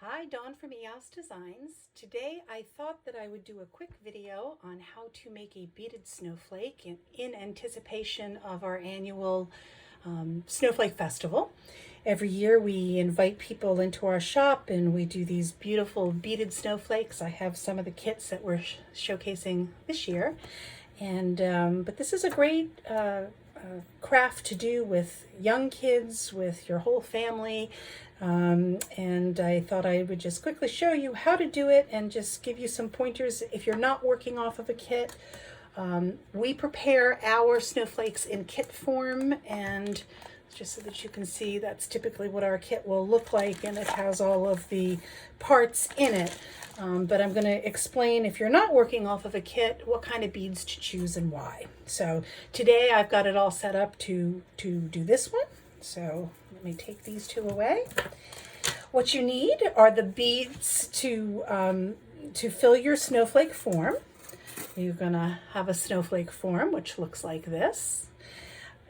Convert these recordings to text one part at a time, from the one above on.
Hi, Dawn from EOS Designs. Today I thought that I would do a quick video on how to make a beaded snowflake in anticipation of our annual Snowflake Festival. Every year we invite people into our shop and we do these beautiful beaded snowflakes. I have some of the kits that we're showcasing this year. But this is a great craft to do with young kids, with your whole family. And I thought I would just quickly show you how to do it and just give you some pointers if you're not working off of a kit. We prepare our snowflakes in kit form, and just so that you can see, that's typically what our kit will look like, and it has all of the parts in it. But I'm going to explain, if you're not working off of a kit, what kind of beads to choose and why. So today I've got it all set up to do this one. So let me take these two away. What you need are the beads to fill your snowflake form. You're going to have a snowflake form, which looks like this.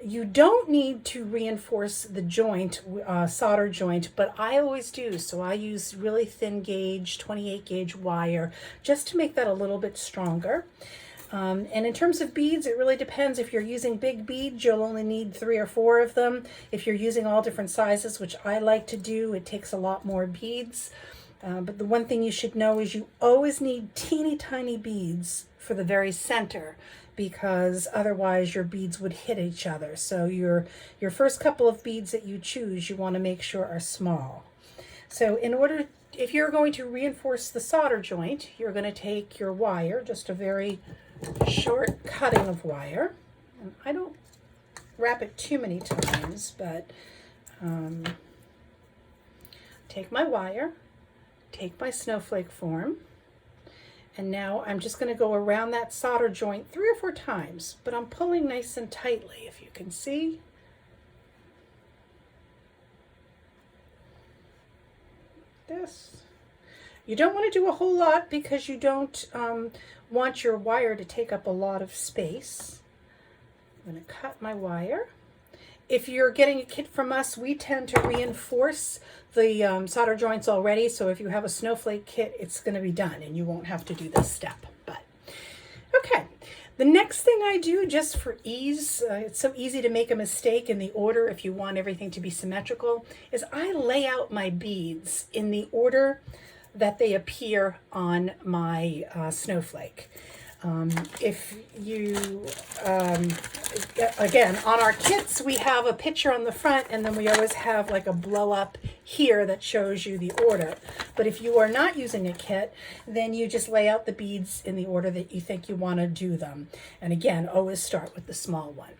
You don't need to reinforce the joint, solder joint, but I always do. So I use really thin gauge, 28 gauge wire, just to make that a little bit stronger. And in terms of beads, it really depends. If you're using big beads, you'll only need 3 or 4 of them. If you're using all different sizes, which I like to do, it takes a lot more beads. But the one thing you should know is you always need teeny tiny beads for the very center, because otherwise your beads would hit each other. So your first couple of beads that you choose, you want to make sure are small. So if you're going to reinforce the solder joint, you're going to take your wire, just a very short cutting of wire. And I don't wrap it too many times, but take my wire, take my snowflake form, and now I'm just going to go around that solder joint 3 or 4 times, but I'm pulling nice and tightly, if you can see. This. You don't want to do a whole lot because you don't want your wire to take up a lot of space. I'm going to cut my wire. If you're getting a kit from us, we tend to reinforce the solder joints already. So if you have a snowflake kit, it's going to be done and you won't have to do this step. But okay, the next thing I do, just for ease, it's so easy to make a mistake in the order if you want everything to be symmetrical, is I lay out my beads in the order that they appear on my snowflake. If you, again, on our kits, we have a picture on the front, and then we always have like a blow up here that shows you the order. But if you are not using a kit, then you just lay out the beads in the order that you think you want to do them. And again, always start with the small one.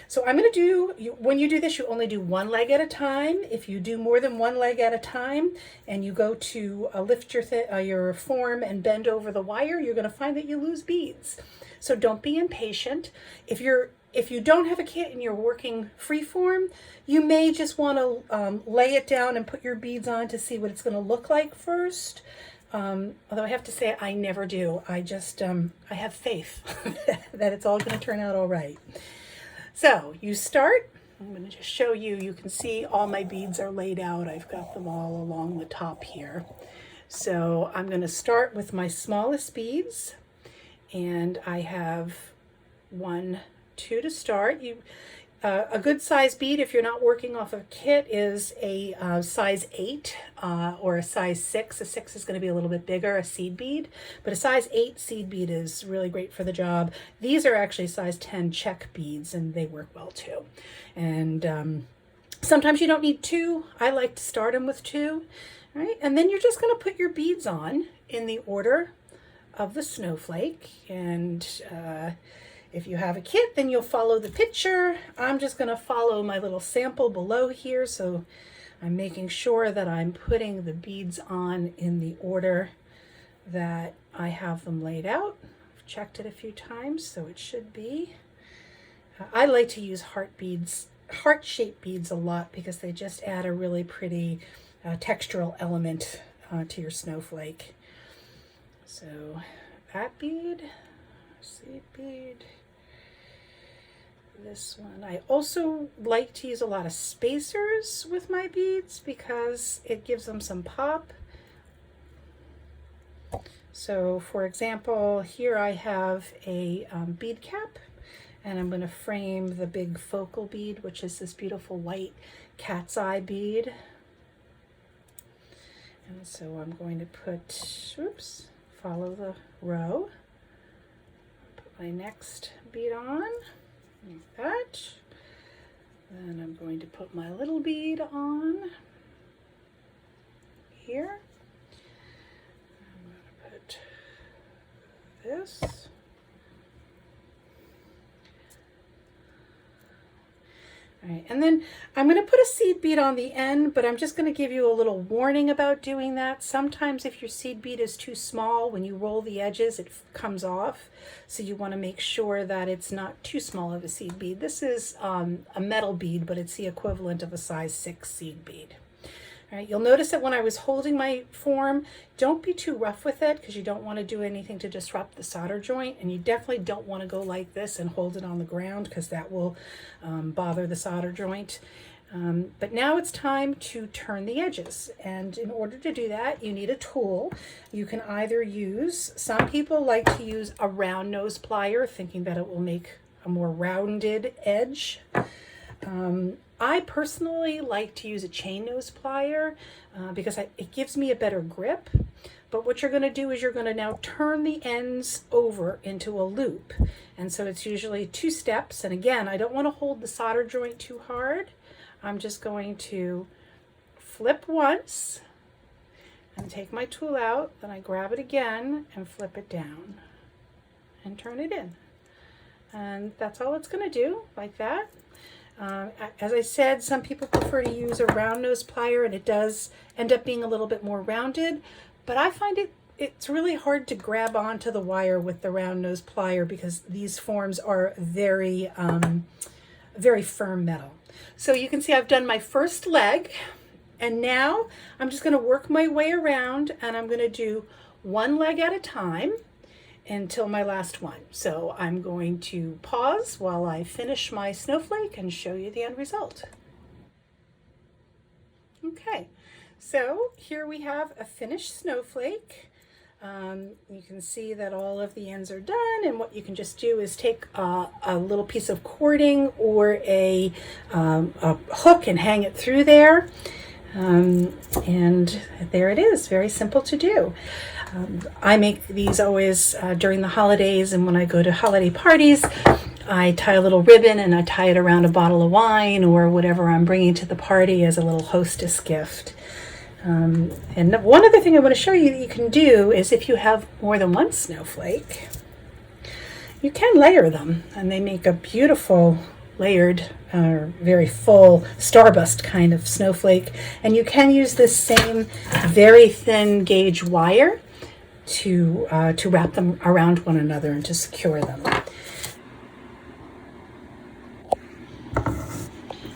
So I'm going to do, when you do this, you only do one leg at a time. If you do more than one leg at a time and you go to lift your form and bend over the wire, you're going to find that you lose beads. So don't be impatient. If you don't have a kit and you're working free form, you may just want to lay it down and put your beads on to see what it's going to look like first. Although I have to say, I never do. I just, I have faith that it's all going to turn out all right. So you start, I'm going to just show you, you can see all my beads are laid out. I've got them all along the top here. So I'm going to start with my smallest beads, and I have 1, 2 to start. A good size bead, if you're not working off of a kit, is a size 8 or a size 6. A 6 is going to be a little bit bigger, a seed bead, but a size 8 seed bead is really great for the job. These are actually size 10 check beads, and they work well too. And sometimes you don't need 2. I like to start them with 2, right? And then you're just going to put your beads on in the order of the snowflake. And if you have a kit, then you'll follow the picture. I'm just going to follow my little sample below here. So I'm making sure that I'm putting the beads on in the order that I have them laid out. I've checked it a few times, so it should be. I like to use heart-shaped beads a lot, because they just add a really pretty textural element to your snowflake. So that bead, seed bead, this one. I also like to use a lot of spacers with my beads because it gives them some pop. So for example, here I have a bead cap, and I'm going to frame the big focal bead, which is this beautiful white cat's eye bead. And so I'm going to put, oops, follow the row, put my next bead on, like that. Then I'm going to put my little bead on here. I'm going to put this. All right, and then I'm going to put a seed bead on the end, but I'm just going to give you a little warning about doing that. Sometimes if your seed bead is too small, when you roll the edges, it comes off. So you want to make sure that it's not too small of a seed bead. This is a metal bead, but it's the equivalent of a size 6 seed bead. All right, you'll notice that when I was holding my form, don't be too rough with it because you don't want to do anything to disrupt the solder joint, and you definitely don't want to go like this and hold it on the ground because that will bother the solder joint. But now it's time to turn the edges, and in order to do that you need a tool. You can either use, some people like to use a round nose plier thinking that it will make a more rounded edge. I personally like to use a chain nose plier because it gives me a better grip. But what you're going to do is you're going to now turn the ends over into a loop. And so it's usually 2 steps. And again, I don't want to hold the solder joint too hard. I'm just going to flip once and take my tool out. Then I grab it again and flip it down and turn it in. And that's all it's going to do, like that. As I said, some people prefer to use a round nose plier, and it does end up being a little bit more rounded, but I find it's really hard to grab onto the wire with the round nose plier because these forms are very, very firm metal. So you can see I've done my first leg, and now I'm just going to work my way around, and I'm going to do one leg at a time until my last one. So I'm going to pause while I finish my snowflake and show you the end result. Okay, so here we have a finished snowflake. You can see that all of the ends are done, and what you can just do is take a little piece of cording or a hook and hang it through there. And there it is, very simple to do. I make these always during the holidays, and when I go to holiday parties, I tie a little ribbon and I tie it around a bottle of wine or whatever I'm bringing to the party as a little hostess gift. And one other thing I want to show you that you can do is if you have more than one snowflake, you can layer them, and they make a beautiful layered very full starburst kind of snowflake. And you can use this same very thin gauge wire to wrap them around one another and to secure them.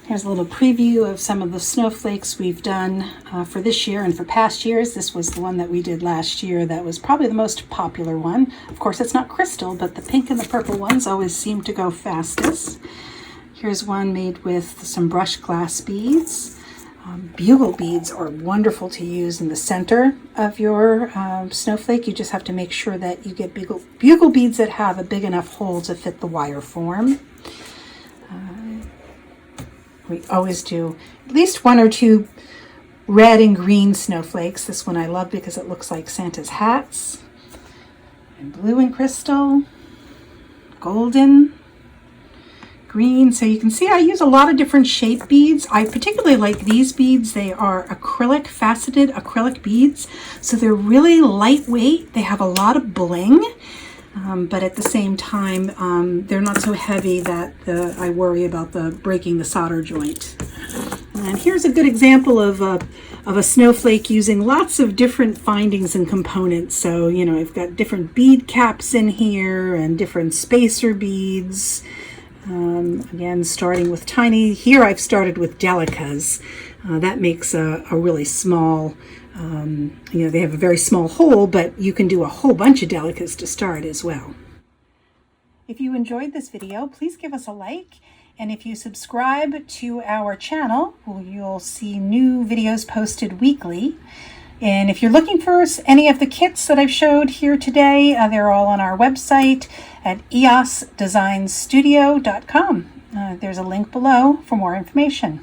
Here's a little preview of some of the snowflakes we've done for this year and for past years. This was the one that we did last year that was probably the most popular one. Of course, it's not crystal, but the pink and the purple ones always seem to go fastest. Here's one made with some brushed glass beads. Bugle beads are wonderful to use in the center of your snowflake. You just have to make sure that you get bugle beads that have a big enough hole to fit the wire form. We always do at least 1 or 2 red and green snowflakes. This one I love because it looks like Santa's hats. And blue and crystal, golden, green. So you can see I use a lot of different shape beads. I particularly like these beads. They are acrylic, faceted acrylic beads. So they're really lightweight. They have a lot of bling. But at the same time, they're not so heavy that I worry about breaking the solder joint. And here's a good example of a snowflake using lots of different findings and components. So, you know, I've got different bead caps in here and different spacer beads. Again, starting with tiny. Here I've started with delicas. That makes a really small, you know, they have a very small hole, but you can do a whole bunch of delicas to start as well. If you enjoyed this video, please give us a like. And if you subscribe to our channel, you'll see new videos posted weekly. And if you're looking for any of the kits that I've showed here today, they're all on our website at eosdesignstudio.com. There's a link below for more information.